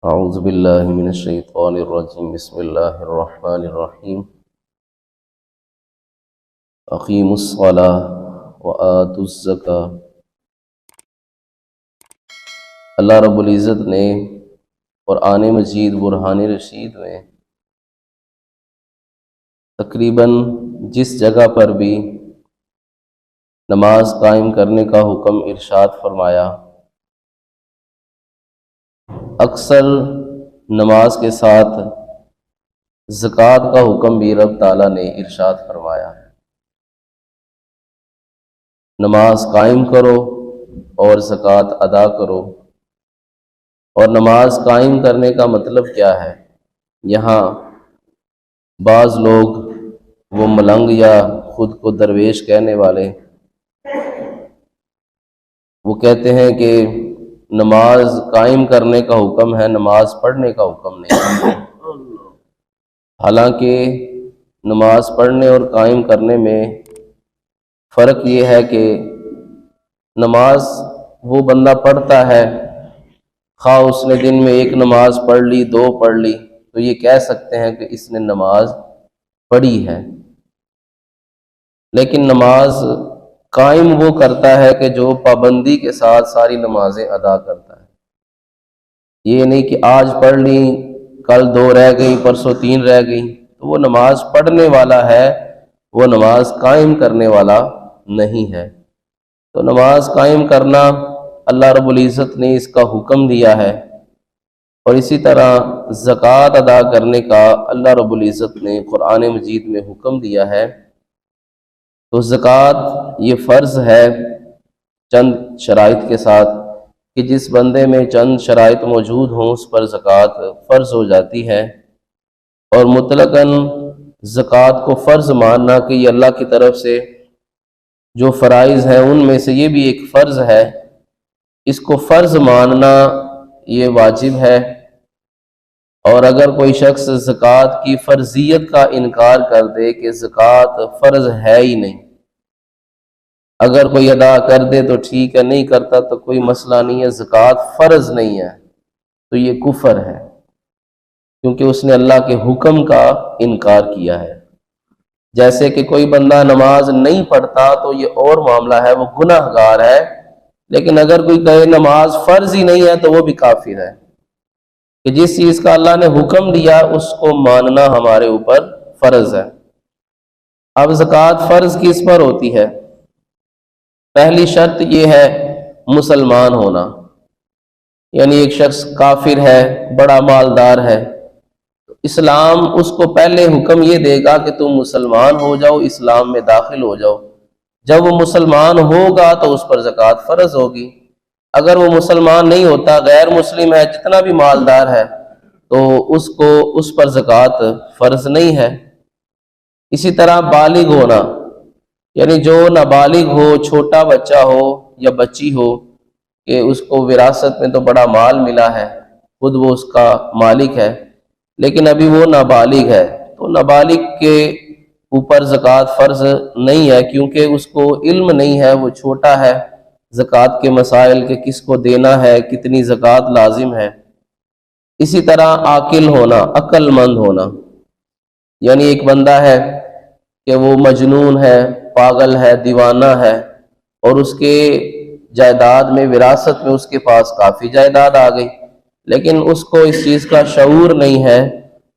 اعوذ باللہ من الشیطان الرجیم بسم اللہ الرحمن الرحیم اقیموا الصلاۃ وآتوا الزکاۃ۔ اللہ رب العزت نے قرآن مجید برہان رشید میں تقریباً جس جگہ پر بھی نماز قائم کرنے کا حکم ارشاد فرمایا، اکثر نماز کے ساتھ زکوٰۃ کا حکم بھی رب تعالیٰ نے ارشاد فرمایا ہے۔ نماز قائم کرو اور زکوٰۃ ادا کرو۔ اور نماز قائم کرنے کا مطلب کیا ہے؟ یہاں بعض لوگ وہ ملنگ یا خود کو درویش کہنے والے وہ کہتے ہیں کہ نماز قائم کرنے کا حکم ہے، نماز پڑھنے کا حکم نہیں ہے۔ حالانکہ نماز پڑھنے اور قائم کرنے میں فرق یہ ہے کہ نماز وہ بندہ پڑھتا ہے، خواہ اس نے دن میں ایک نماز پڑھ لی، دو پڑھ لی، تو یہ کہہ سکتے ہیں کہ اس نے نماز پڑھی ہے۔ لیکن نماز قائم وہ کرتا ہے کہ جو پابندی کے ساتھ ساری نمازیں ادا کرتا ہے۔ یہ نہیں کہ آج پڑھ لی، کل دو رہ گئی، پرسوں تین رہ گئی، تو وہ نماز پڑھنے والا ہے، وہ نماز قائم کرنے والا نہیں ہے۔ تو نماز قائم کرنا اللہ رب العزت نے اس کا حکم دیا ہے، اور اسی طرح زکوٰۃ ادا کرنے کا اللہ رب العزت نے قرآن مجید میں حکم دیا ہے۔ تو زکوٰۃ یہ فرض ہے چند شرائط کے ساتھ، کہ جس بندے میں چند شرائط موجود ہوں اس پر زکوٰۃ فرض ہو جاتی ہے۔ اور مطلقاً زکوٰۃ کو فرض ماننا کہ یہ اللہ کی طرف سے جو فرائض ہیں ان میں سے یہ بھی ایک فرض ہے، اس کو فرض ماننا یہ واجب ہے۔ اور اگر کوئی شخص زکوٰۃ کی فرضیت کا انکار کر دے کہ زکوٰۃ فرض ہے ہی نہیں، اگر کوئی ادا کر دے تو ٹھیک ہے، نہیں کرتا تو کوئی مسئلہ نہیں ہے، زکوٰۃ فرض نہیں ہے، تو یہ کفر ہے، کیونکہ اس نے اللہ کے حکم کا انکار کیا ہے۔ جیسے کہ کوئی بندہ نماز نہیں پڑھتا تو یہ اور معاملہ ہے، وہ گناہ گار ہے، لیکن اگر کوئی کہے نماز فرض ہی نہیں ہے تو وہ بھی کافر ہے، کہ جس چیز کا اللہ نے حکم دیا اس کو ماننا ہمارے اوپر فرض ہے۔ اب زکوٰۃ فرض کس پر ہوتی ہے؟ پہلی شرط یہ ہے مسلمان ہونا، یعنی ایک شخص کافر ہے، بڑا مالدار ہے، تو اسلام اس کو پہلے حکم یہ دے گا کہ تم مسلمان ہو جاؤ، اسلام میں داخل ہو جاؤ۔ جب وہ مسلمان ہوگا تو اس پر زکوٰۃ فرض ہوگی۔ اگر وہ مسلمان نہیں ہوتا، غیر مسلم ہے، جتنا بھی مالدار ہے، تو اس پر زکوٰۃ فرض نہیں ہے۔ اسی طرح بالغ ہونا، یعنی جو نابالغ ہو، چھوٹا بچہ ہو یا بچی ہو، کہ اس کو وراثت میں تو بڑا مال ملا ہے، خود وہ اس کا مالک ہے، لیکن ابھی وہ نابالغ ہے، تو نابالغ کے اوپر زکوٰۃ فرض نہیں ہے، کیونکہ اس کو علم نہیں ہے، وہ چھوٹا ہے، زکوٰۃ کے مسائل کے کس کو دینا ہے، کتنی زکوٰۃ لازم ہے۔ اسی طرح عاقل ہونا، عقل مند ہونا، یعنی ایک بندہ ہے کہ وہ مجنون ہے، پاگل ہے، دیوانہ ہے، اور اس کے جائیداد میں، وراثت میں اس کے پاس کافی جائیداد آ گئی، لیکن اس کو اس چیز کا شعور نہیں ہے،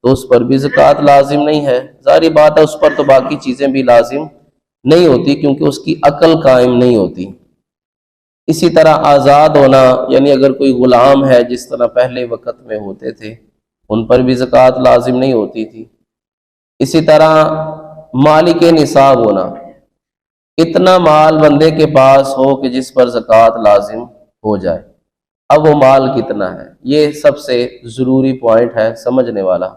تو اس پر بھی زکوٰۃ لازم نہیں ہے۔ ظاہری بات ہے اس پر تو باقی چیزیں بھی لازم نہیں ہوتی، کیونکہ اس کی عقل قائم نہیں ہوتی۔ اسی طرح آزاد ہونا، یعنی اگر کوئی غلام ہے جس طرح پہلے وقت میں ہوتے تھے، ان پر بھی زکوٰۃ لازم نہیں ہوتی تھی۔ اسی طرح مالک نصاب ہونا، اتنا مال بندے کے پاس ہو کہ جس پر زکوٰۃ لازم ہو جائے۔ اب وہ مال کتنا ہے، یہ سب سے ضروری پوائنٹ ہے سمجھنے والا۔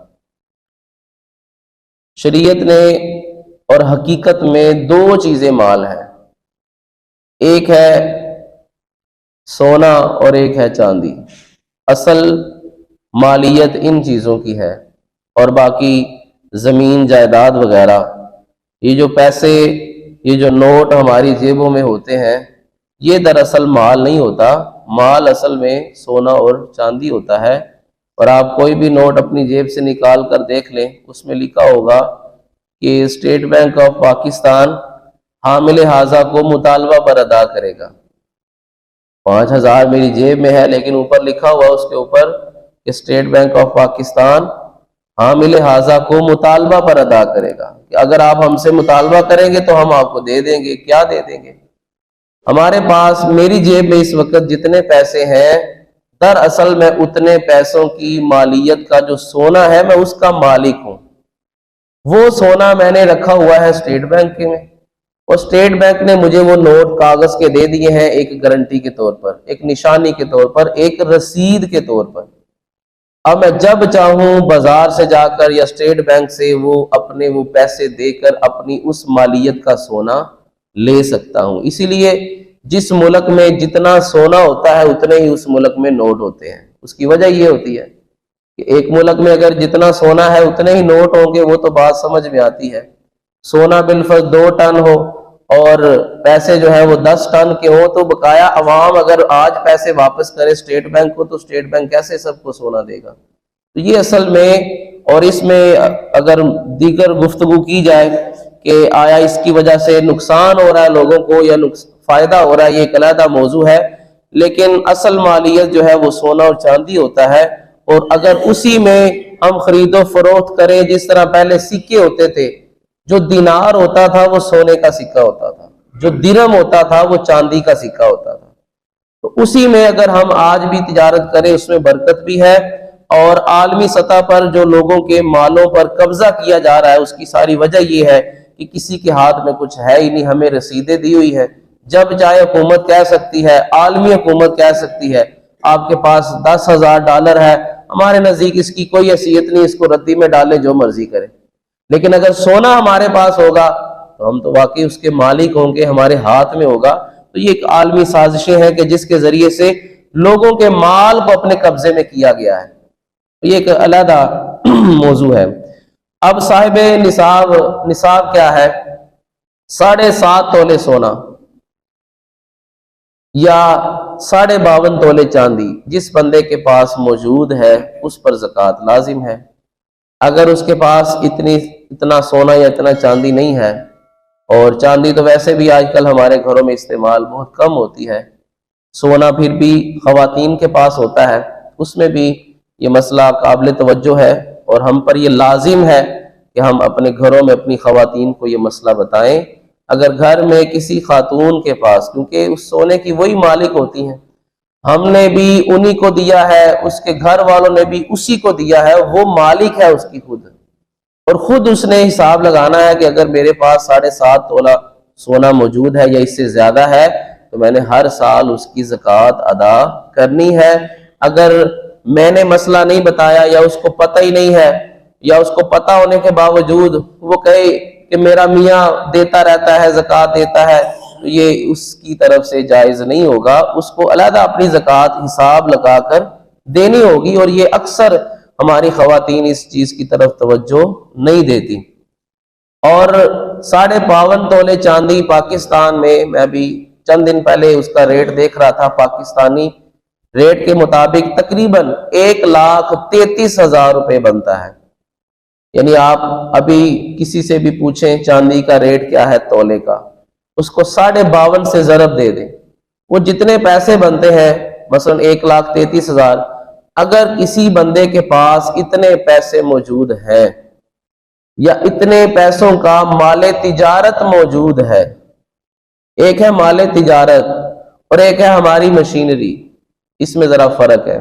شریعت نے اور حقیقت میں دو چیزیں مال ہیں، ایک ہے سونا اور ایک ہے چاندی۔ اصل مالیت ان چیزوں کی ہے، اور باقی زمین، جائیداد وغیرہ، یہ جو پیسے، یہ جو نوٹ ہماری جیبوں میں ہوتے ہیں، یہ دراصل مال نہیں ہوتا۔ مال اصل میں سونا اور چاندی ہوتا ہے، اور آپ کوئی بھی نوٹ اپنی جیب سے نکال کر دیکھ لیں، اس میں لکھا ہوگا کہ اسٹیٹ بینک آف پاکستان حامل حاضہ کو مطالبہ پر ادا کرے گا۔ 5,000 میری جیب میں ہے، لیکن اوپر لکھا ہوا اس کے اوپر کہ اسٹیٹ بینک آف پاکستان حامل حاضہ کو مطالبہ پر ادا کرے گا، کہ اگر آپ ہم سے مطالبہ کریں گے تو ہم آپ کو دے دیں گے۔ کیا دے دیں گے؟ ہمارے پاس میری جیب میں اس وقت جتنے پیسے ہیں، دراصل میں اتنے پیسوں کی مالیت کا جو سونا ہے میں اس کا مالک ہوں۔ وہ سونا میں نے رکھا ہوا ہے اسٹیٹ بینک میں، اور اسٹیٹ بینک نے مجھے وہ نوٹ کاغذ کے دے دیے ہیں ایک گارنٹی کے طور پر، ایک نشانی کے طور پر، ایک رسید کے طور پر۔ اب میں جب چاہوں بازار سے جا کر یا اسٹیٹ بینک سے وہ پیسے دے کر اپنی اس مالیت کا سونا لے سکتا ہوں۔ اسی لیے جس ملک میں جتنا سونا ہوتا ہے اتنے ہی اس ملک میں نوٹ ہوتے ہیں۔ اس کی وجہ یہ ہوتی ہے کہ ایک ملک میں اگر جتنا سونا ہے اتنے ہی نوٹ ہوں گے، وہ تو بات سمجھ میں آتی ہے۔ سونا بالفرض 2 ٹن ہو اور پیسے جو ہے وہ 10 ٹن کے ہوں، تو بقایا عوام اگر آج پیسے واپس کرے اسٹیٹ بینک کو، تو اسٹیٹ بینک کیسے سب کو سونا دے گا؟ تو یہ اصل میں، اور اس میں اگر دیگر گفتگو کی جائے کہ آیا اس کی وجہ سے نقصان ہو رہا ہے لوگوں کو یا فائدہ ہو رہا ہے، یہ ایک علیحدہ موضوع ہے، لیکن اصل مالیت جو ہے وہ سونا اور چاندی ہوتا ہے۔ اور اگر اسی میں ہم خرید و فروخت کریں، جس طرح پہلے سکے ہوتے تھے، جو دینار ہوتا تھا وہ سونے کا سکہ ہوتا تھا، جو درہم ہوتا تھا وہ چاندی کا سکہ ہوتا تھا، تو اسی میں اگر ہم آج بھی تجارت کریں اس میں برکت بھی ہے۔ اور عالمی سطح پر جو لوگوں کے مالوں پر قبضہ کیا جا رہا ہے، اس کی ساری وجہ یہ ہے کہ کسی کے ہاتھ میں کچھ ہے ہی نہیں، ہمیں رسیدیں دی ہوئی ہے۔ جب چاہے حکومت کہہ سکتی ہے، عالمی حکومت کہہ سکتی ہے آپ کے پاس $10,000 ہے، ہمارے نزدیک اس کی کوئی حیثیت نہیں، اس کو ردی میں ڈالیں، جو مرضی کریں۔ لیکن اگر سونا ہمارے پاس ہوگا تو ہم تو واقعی اس کے مالک ہوں گے، ہمارے ہاتھ میں ہوگا۔ تو یہ ایک عالمی سازشیں ہیں کہ جس کے ذریعے سے لوگوں کے مال کو اپنے قبضے میں کیا گیا ہے، یہ ایک علیحدہ موضوع ہے۔ اب صاحب نصاب کیا ہے؟ 7.5 تولے سونا یا 52.5 تولے چاندی جس بندے کے پاس موجود ہے اس پر زکوٰۃ لازم ہے۔ اگر اس کے پاس اتنا سونا یا اتنا چاندی نہیں ہے، اور چاندی تو ویسے بھی آج کل ہمارے گھروں میں استعمال بہت کم ہوتی ہے، سونا پھر بھی خواتین کے پاس ہوتا ہے، اس میں بھی یہ مسئلہ قابل توجہ ہے، اور ہم پر یہ لازم ہے کہ ہم اپنے گھروں میں اپنی خواتین کو یہ مسئلہ بتائیں۔ اگر گھر میں کسی خاتون کے پاس، کیونکہ اس سونے کی وہی مالک ہوتی ہیں، ہم نے بھی انہی کو دیا ہے، اس کے گھر والوں نے بھی اسی کو دیا ہے، وہ مالک ہے اس کی خود، اور خود اس نے حساب لگانا ہے کہ اگر میرے پاس 7.5 تولہ سونا موجود ہے یا اس سے زیادہ ہے تو میں نے ہر سال اس کی زکوٰۃ ادا کرنی ہے۔ اگر میں نے مسئلہ نہیں بتایا یا اس کو پتہ ہی نہیں ہے، یا اس کو پتہ ہونے کے باوجود وہ کہے کہ میرا میاں دیتا رہتا ہے، زکوٰۃ دیتا ہے، تو یہ اس کی طرف سے جائز نہیں ہوگا، اس کو علیحدہ اپنی زکوٰۃ حساب لگا کر دینی ہوگی، اور یہ اکثر ہماری خواتین اس چیز کی طرف توجہ نہیں دیتی۔ اور 52.5 تولے چاندی پاکستان میں بھی چند دن پہلے اس کا ریٹ دیکھ رہا تھا، پاکستانی ریٹ کے مطابق تقریباً 1,33,000 روپے بنتا ہے۔ یعنی آپ ابھی کسی سے بھی پوچھیں چاندی کا ریٹ کیا ہے تولے کا، اس کو 52.5 سے ضرب دے دیں، وہ جتنے پیسے بنتے ہیں، مثلا 1,33,000، اگر کسی بندے کے پاس اتنے پیسے موجود ہیں یا اتنے پیسوں کا مال تجارت موجود ہے، ایک ہے مال تجارت اور ایک ہے ہماری مشینری، اس میں ذرا فرق ہے۔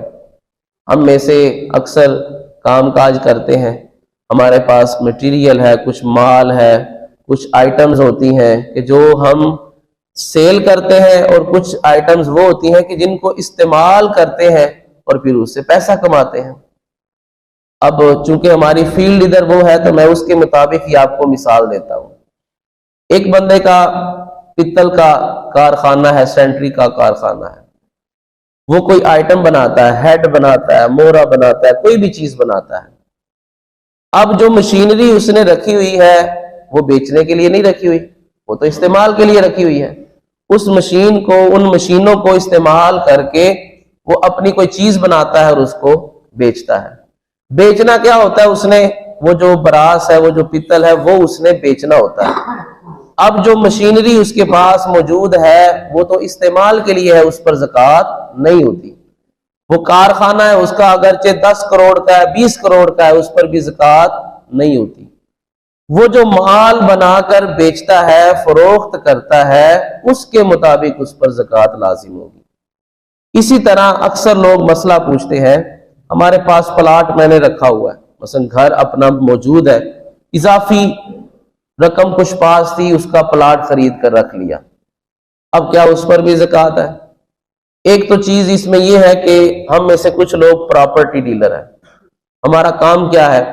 ہم میں سے اکثر کام کاج کرتے ہیں، ہمارے پاس مٹیریل ہے، کچھ مال ہے، کچھ آئٹمز ہوتی ہیں کہ جو ہم سیل کرتے ہیں، اور کچھ آئٹمز وہ ہوتی ہیں کہ جن کو استعمال کرتے ہیں اور پھر اس سے پیسہ کماتے ہیں۔ اب چونکہ ہماری فیلڈ ادھر وہ ہے تو میں اس کے مطابق ہی آپ کو مثال دیتا ہوں۔ ایک بندے کا پتل کا کارخانہ ہے، سینٹری کا کارخانہ ہے، وہ کوئی آئٹم بناتا ہے، ہیڈ بناتا ہے، مورا بناتا ہے، کوئی بھی چیز بناتا ہے۔ اب جو مشینری اس نے رکھی ہوئی ہے وہ بیچنے کے لیے نہیں رکھی ہوئی، وہ تو استعمال کے لیے رکھی ہوئی ہے۔ اس مشین کو، ان مشینوں کو استعمال کر کے وہ اپنی کوئی چیز بناتا ہے اور اس کو بیچتا ہے. بیچنا کیا ہوتا ہے؟ اس نے وہ جو براس ہے، وہ جو پتل ہے، وہ اس نے بیچنا ہوتا ہے. اب جو مشینری اس کے پاس موجود ہے وہ تو استعمال کے لیے ہے، اس پر زکوٰۃ نہیں ہوتی. وہ کارخانہ ہے، اس کا اگرچہ 10 کروڑ کا ہے، 20 کروڑ کا ہے، اس پر بھی زکوٰۃ نہیں ہوتی. وہ جو مال بنا کر بیچتا ہے، فروخت کرتا ہے، اس کے مطابق اس پر زکوٰۃ لازم ہوگی. اسی طرح اکثر لوگ مسئلہ پوچھتے ہیں، ہمارے پاس پلاٹ میں نے رکھا ہوا ہے، مثلا گھر اپنا موجود ہے، اضافی رقم کچھ پاس تھی، اس کا پلاٹ خرید کر رکھ لیا، اب کیا اس پر بھی زکوٰۃ ہے؟ ایک تو چیز اس میں یہ ہے کہ ہم میں سے کچھ لوگ پراپرٹی ڈیلر ہیں. ہمارا کام کیا ہے؟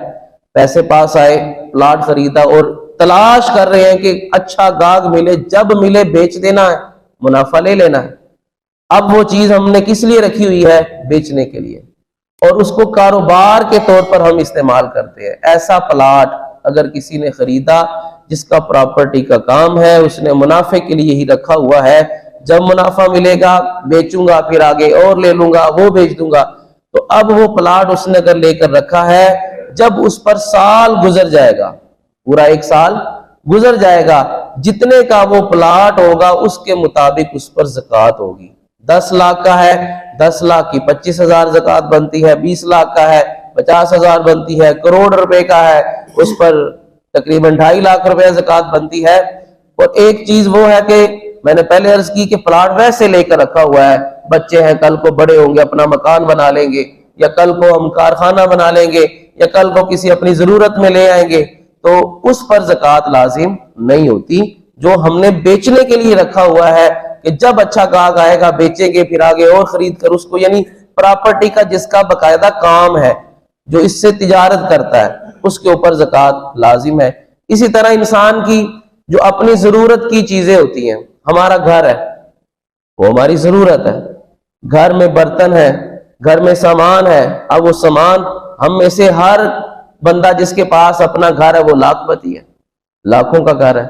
پیسے پاس آئے، پلاٹ خریدا اور تلاش کر رہے ہیں کہ اچھا گاہک ملے، جب ملے بیچ دینا ہے، منافع لے لینا ہے. اب وہ چیز ہم نے کس لیے رکھی ہوئی ہے؟ بیچنے کے لیے، اور اس کو کاروبار کے طور پر ہم استعمال کرتے ہیں. ایسا پلاٹ اگر کسی نے خریدا جس کا پراپرٹی کا کام ہے، اس نے منافع کے لیے ہی رکھا ہوا ہے، جب منافع ملے گا بیچوں گا، پھر آگے اور لے لوں گا، وہ بیچ دوں گا. تو اب وہ پلاٹ اس نے اگر لے کر رکھا ہے، جب اس پر سال گزر جائے گا، پورا 1 سال گزر جائے گا، جتنے کا وہ پلاٹ ہوگا اس کے مطابق اس پر زکوٰۃ ہوگی. 10 لاکھ کا ہے، 10 لاکھ کی 25,000 زکوٰۃ بنتی ہے، 20 لاکھ کا ہے 50,000 بنتی ہے، کروڑ روپے کا ہے اس پر تقریباً 2.5 لاکھ روپے زکوٰۃ بنتی ہے. اور ایک چیز وہ ہے کہ میں نے پہلے عرض کی کہ پلاٹ ویسے لے کر رکھا ہوا ہے، بچے ہیں، کل کو بڑے ہوں گے، اپنا مکان بنا لیں گے، یا کل کو ہم کارخانہ بنا لیں گے، یا کل کو کسی اپنی ضرورت میں لے آئیں گے، تو اس پر زکوٰۃ لازم نہیں ہوتی. جو ہم نے بیچنے کے لیے رکھا ہوا ہے کہ جب اچھا گاہک آئے گا بیچیں گے، پھر آگے اور خرید کر اس کو، یعنی پراپرٹی کا جس کا باقاعدہ کام ہے، جو اس سے تجارت کرتا ہے، اس کے اوپر زکوٰۃ لازم ہے. اسی طرح انسان کی جو اپنی ضرورت کی چیزیں ہوتی ہیں، ہمارا گھر ہے، وہ ہماری ضرورت ہے، گھر میں برتن ہے، گھر میں سامان ہے. اب وہ سامان ہم میں سے ہر بندہ جس کے پاس اپنا گھر ہے وہ لاکھ پتی ہے، لاکھوں کا گھر ہے،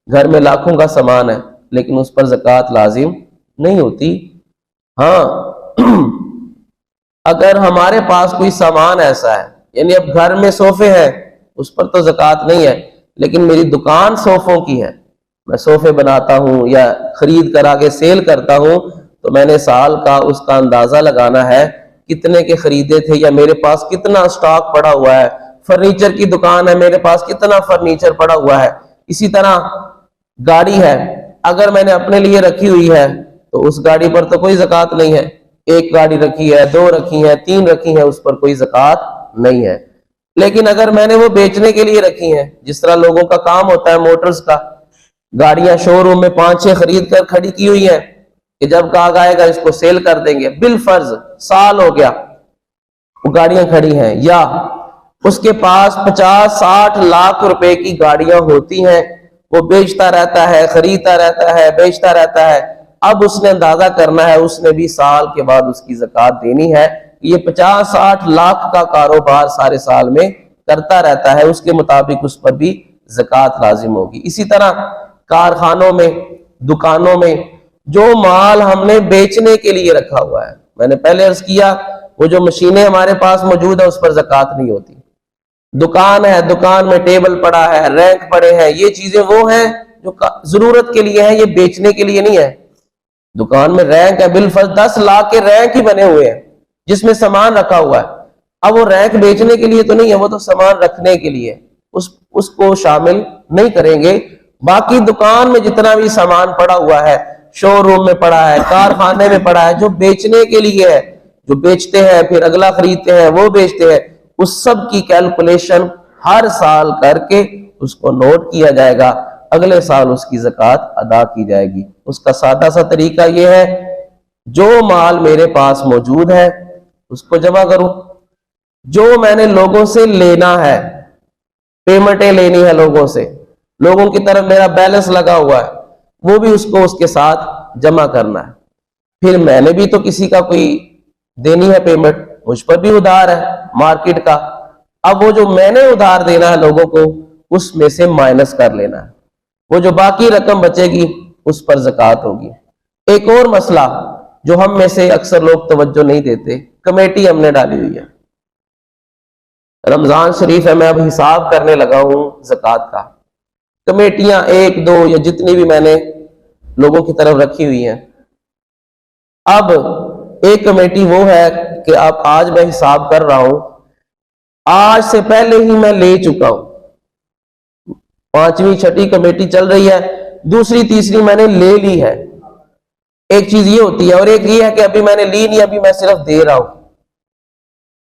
گھر میں لاکھوں کا سامان ہے، لیکن اس پر زکوٰۃ لازم نہیں ہوتی. ہاں اگر ہمارے پاس کوئی سامان ایسا ہے، یعنی اب گھر میں صوفے ہیں، اس پر تو زکوٰۃ نہیں ہے، لیکن میری دکان صوفوں کی ہے، میں صوفے بناتا ہوں یا خرید کر آگے سیل کرتا ہوں، تو میں نے سال کا اس کا اندازہ لگانا ہے کتنے کے خریدے تھے، یا میرے پاس کتنا سٹاک پڑا ہوا ہے. فرنیچر کی دکان ہے، میرے پاس کتنا فرنیچر پڑا ہوا ہے. اسی طرح گاڑی ہے، اگر میں نے اپنے لیے رکھی ہوئی ہے تو اس گاڑی پر تو کوئی زکوٰۃ نہیں ہے. 1 گاڑی رکھی ہے، 2 رکھی ہیں، 3 رکھی ہیں، اس پر کوئی زکوٰۃ نہیں ہے. لیکن اگر میں نے وہ بیچنے کے لیے رکھی ہیں، جس طرح لوگوں کا کام ہوتا ہے موٹرز کا، گاڑیاں شو روم میں 5-6 خرید کر کھڑی کی ہوئی ہیں کہ جب گاہک آئے گا اس کو سیل کر دیں گے. بالفرض سال ہو گیا وہ گاڑیاں کھڑی ہیں، یا اس کے پاس 50-60 لاکھ روپے کی گاڑیاں ہوتی ہیں، وہ بیچتا رہتا ہے، خریدتا رہتا ہے، بیچتا رہتا ہے. اب اس نے اندازہ کرنا ہے، اس نے بھی سال کے بعد اس کی زکوٰۃ دینی ہے. یہ 50-60 لاکھ کا کاروبار سارے سال میں کرتا رہتا ہے، اس کے مطابق اس پر بھی زکوٰۃ لازم ہوگی. اسی طرح کارخانوں میں، دکانوں میں جو مال ہم نے بیچنے کے لیے رکھا ہوا ہے، میں نے پہلے عرض کیا وہ جو مشینیں ہمارے پاس موجود ہیں اس پر زکوٰۃ نہیں ہوتی. دکان ہے، دکان میں ٹیبل پڑا ہے، رینک پڑے ہیں، یہ چیزیں وہ ہیں جو ضرورت کے لیے ہیں، یہ بیچنے کے لیے نہیں ہے. دکان میں رینک ہے، بالفرض 10 لاکھ کے رینک ہی بنے ہوئے ہیں جس میں سامان رکھا ہوا ہے. اب وہ رینک بیچنے کے لیے تو نہیں ہے، وہ تو سامان رکھنے کے لیے، اس کو شامل نہیں کریں گے. باقی دکان میں جتنا بھی سامان پڑا ہوا ہے، شو روم میں پڑا ہے، کارخانے میں پڑا ہے، جو بیچنے کے لیے ہے، جو بیچتے ہیں پھر اگلا خریدتے ہیں، وہ بیچتے ہیں، اس سب کی کیلکولیشن ہر سال کر کے اس کو نوٹ کیا جائے گا، اگلے سال اس کی زکوٰۃ ادا کی جائے گی. اس کا سادہ سا طریقہ یہ ہے، جو مال میرے پاس موجود ہے اس کو جمع کروں، جو میں نے لوگوں سے لینا ہے، پیمنٹیں لینی ہے لوگوں سے، لوگوں کی طرف میرا بیلنس لگا ہوا ہے، وہ بھی اس کو اس کے ساتھ جمع کرنا ہے. پھر میں نے بھی تو کسی کا کوئی دینی ہے پیمنٹ، مجھ پر بھی ادھار ہے مارکیٹ کا. اب وہ جو میں نے ادھار دینا ہے لوگوں کو، اس میں سے مائنس کر لینا ہے، وہ جو باقی رقم بچے گی اس پر زکوٰۃ ہوگی. ایک اور مسئلہ جو ہم میں سے اکثر لوگ توجہ نہیں دیتے، کمیٹی ہم نے ڈالی ہوئی ہے. رمضان شریف ہے، میں اب حساب کرنے لگا ہوں زکوٰۃ کا، کمیٹیاں 1 2 یا جتنی بھی میں نے لوگوں کی طرف رکھی ہوئی ہیں. اب ایک کمیٹی وہ ہے کہ اب آج میں حساب کر رہا ہوں، آج سے پہلے ہی میں لے چکا ہوں، 5ویں 6ٹھی کمیٹی چل رہی ہے، 2ری 3ری میں نے لے لی ہے. ایک چیز یہ ہوتی ہے، اور ایک یہ ہے کہ ابھی میں نے لی نہیں، ابھی میں صرف دے رہا ہوں.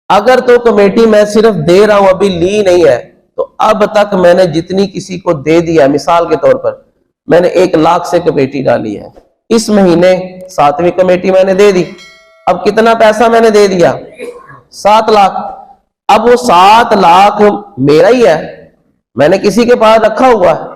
اگر تو کمیٹی میں صرف دے رہا ہوں، ابھی لی نہیں ہے، تو اب تک میں نے جتنی کسی کو دے دیا، مثال کے طور پر میں نے 1 لاکھ سے کمیٹی ڈالی ہے، اس مہینے 7ویں کمیٹی میں نے دے دی. اب کتنا پیسہ میں نے دے دیا؟ 7 لاکھ. اب وہ 7 لاکھ میرا ہی ہے، میں نے کسی کے پاس رکھا ہوا ہے.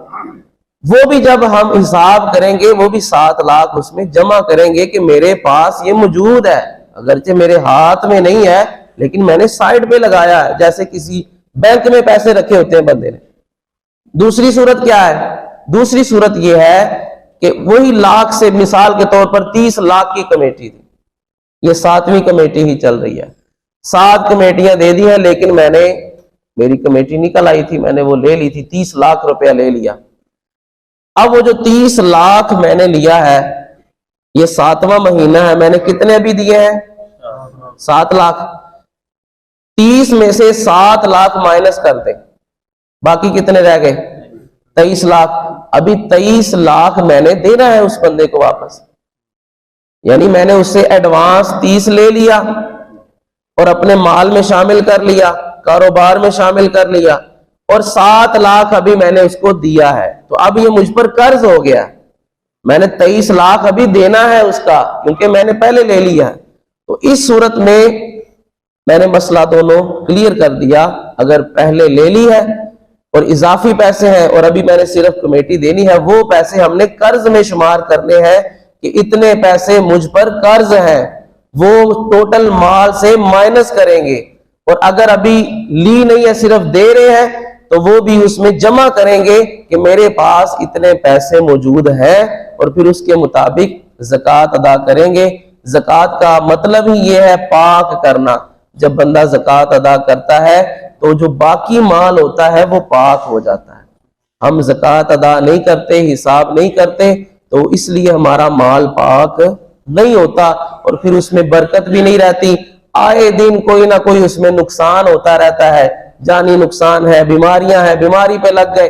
وہ بھی جب ہم حساب کریں گے، وہ بھی 7 لاکھ اس میں جمع کریں گے کہ میرے پاس یہ موجود ہے، اگرچہ میرے ہاتھ میں نہیں ہے لیکن میں نے سائڈ پہ لگایا ہے، جیسے کسی بینک میں پیسے رکھے ہوتے ہیں بندے نے. دوسری صورت کیا ہے؟ دوسری صورت یہ ہے کہ وہی لاکھ سے مثال کے طور پر 30 لاکھ کی کمیٹی تھی، یہ 7ویں کمیٹی ہی چل رہی ہے، 7 کمیٹیاں دے دی ہیں، لیکن میں نے، میری کمیٹی نکل آئی تھی، میں نے وہ لے لی تھی، 30 لاکھ روپیہ لے لیا. اب وہ جو 30 لاکھ میں نے لیا ہے، یہ 7واں مہینہ ہے، میں نے کتنے ابھی دیے ہیں؟ 7 لاکھ. 30 میں سے 7 لاکھ مائنس کر دیں، باقی کتنے رہ گئے؟ 23 لاکھ. ابھی 23 لاکھ میں نے دینا ہے اس بندے کو واپس، یعنی میں نے اس سے ایڈوانس 30 لے لیا اور اپنے مال میں شامل کر لیا، کاروبار میں شامل کر لیا، اور 7 لاکھ ابھی میں نے اس کو دیا ہے. تو اب یہ مجھ پر قرض ہو گیا، میں نے 23 لاکھ ابھی دینا ہے اس کا، کیونکہ میں نے پہلے لے لیا ہے. تو اس صورت میں نے مسئلہ دونوں کلیئر کر دیا. اگر پہلے لے لی ہے اور اضافی پیسے ہیں اور ابھی میں نے صرف کمیٹی دینی ہے، وہ پیسے ہم نے قرض میں شمار کرنے ہیں کہ اتنے پیسے مجھ پر قرض ہیں، وہ ٹوٹل مال سے مائنس کریں گے. اور اگر ابھی لی نہیں ہے، صرف دے رہے ہیں، تو وہ بھی اس میں جمع کریں گے کہ میرے پاس اتنے پیسے موجود ہیں، اور پھر اس کے مطابق زکوٰۃ ادا کریں گے. زکوٰۃ کا مطلب ہی یہ ہے پاک کرنا. جب بندہ زکوٰۃ ادا کرتا ہے تو جو باقی مال ہوتا ہے وہ پاک ہو جاتا ہے. ہم زکوٰۃ ادا نہیں کرتے، حساب نہیں کرتے، تو اس لیے ہمارا مال پاک نہیں ہوتا، اور پھر اس میں برکت بھی نہیں رہتی. آئے دن کوئی نہ کوئی اس میں نقصان ہوتا رہتا ہے، جانی نقصان ہے، بیماریاں ہیں، بیماری پہ لگ گئے،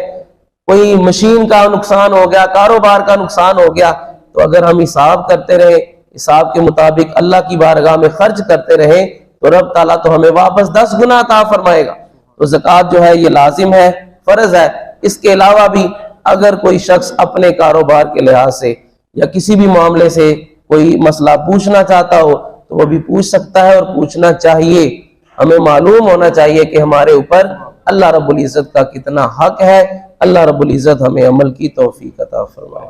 کوئی مشین کا نقصان ہو گیا، کاروبار کا نقصان ہو گیا. تو اگر ہم حساب کرتے رہے، حساب کے مطابق اللہ کی بارگاہ میں خرچ کرتے رہے، تو رب تعالیٰ تو ہمیں واپس 10 گنا عطا فرمائے گا. تو زکوٰۃ جو ہے یہ لازم ہے، فرض ہے. اس کے علاوہ بھی اگر کوئی شخص اپنے کاروبار کے لحاظ سے یا کسی بھی معاملے سے کوئی مسئلہ پوچھنا چاہتا ہو تو وہ بھی پوچھ سکتا ہے، اور پوچھنا چاہیے. ہمیں معلوم ہونا چاہیے کہ ہمارے اوپر اللہ رب العزت کا کتنا حق ہے. اللہ رب العزت ہمیں عمل کی توفیق عطا فرمائے.